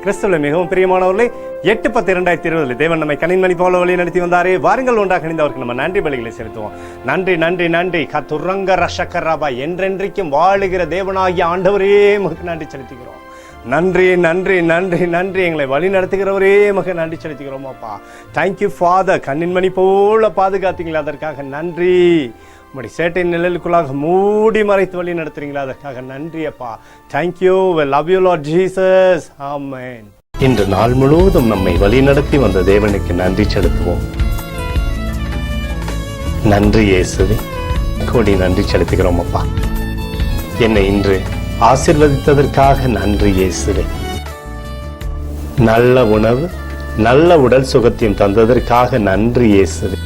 கிறிஸ்துவில் மிகவும் பிரியமானவர்களே, 8/10/2020 தேவன் நம்மை கனிமணி போல வழி நடத்தி வந்தாரே. வாருங்கள் ஒன்றாக இணைந்தவருக்கு நம்ம நன்றி பலிகளை செலுத்துவோம். நன்றி நன்றி நன்றி. கத்துரங்க ரஷக்கராபா, என்றென்றைக்கும் வாழுகிற தேவனாகிய ஆண்டவரே நமக்கு நன்றி செலுத்துகிறோம். நன்றி நன்றி நன்றி நன்றி. எங்களை வழி நடத்துகிறவரே மக நன்றி செலுத்துகிறோம் அப்பா. Thank you father. கண்ணின்மணி போல பாதுகாத்தீங்களா, அதற்காக நன்றி. உங்களுடைய சேட்டை நிழலுக்குள்ளாக மூடி மறைத்து வழி நடத்துறீங்களா, அதற்காக நன்றி அப்பா. Thank you. Love you Lord Jesus. Amen. இன்று நாள் முழுவதும் நம்மை வழி நடத்தி வந்த தேவனுக்கு நன்றி செலுத்துவோம். நன்றி இயேசுவே, கோடி நன்றி செலுத்துகிறோம் அப்பா. என்னை இன்று ஆசீர்வதித்ததற்காக நன்றி இயேசுவே. நல்ல உணவு, நல்ல உடல் சுகத்தையும் தந்ததற்காக நன்றி இயேசுவே.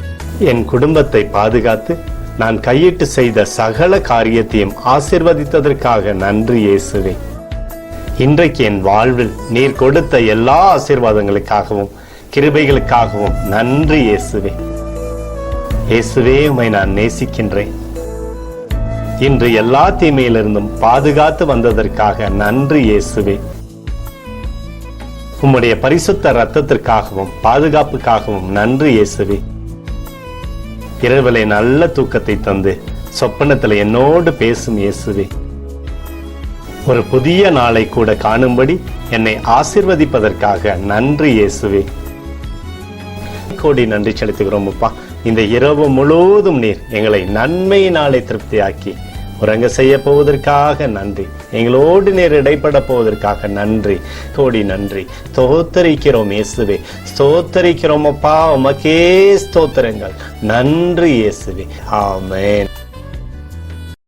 என் குடும்பத்தை பாதுகாத்து நான் கையிட்டு செய்த சகல காரியத்தையும் ஆசீர்வதித்ததற்காக நன்றி இயேசுவே. இன்றைக்கு என் வாழ்வில் நீர் கொடுத்த எல்லா ஆசீர்வாதங்களுக்காகவும் கிருபைகளுக்காகவும் நன்றி இயேசுவே. இயேசுவே, உம்மை நான் நேசிக்கின்றேன். இன்று எல்லா தீமையிலிருந்தும் பாதுகாத்து வந்ததற்காக நன்றி இயேசுவே. உம்முடைய பரிசுத்த இரத்தத்திற்காகவும் பாதுகாப்புக்காகவும் நன்றி இயேசுவே. இரவிலே நல்ல தூக்கத்தை தந்து சொப்பனத்தில் என்னோடு பேசும் இயேசுவே. ஒரு புதிய நாளை கூட காணும்படி என்னை ஆசீர்வதிப்பதற்காக நன்றி இயேசுவே. கோடி நன்றி செலுத்துகிறோம் அப்பா. இந்த இரவு முழுவதும் நீர் எங்களை நன்மையினாலே திருப்தியாக்கி உறங்க செய்ய போவதற்காக நன்றி. எங்களோடு நீர் இடைப்பட போவதற்காக நன்றி. கோடி நன்றி. ஸ்தோத்தரிக்கிறோம் இயேசுவே. ஸ்தோத்தரிக்கிறோம் அப்பா. உமக்கே ஸ்தோத்திரங்கள். நன்றி இயேசுவே. ஆமென்.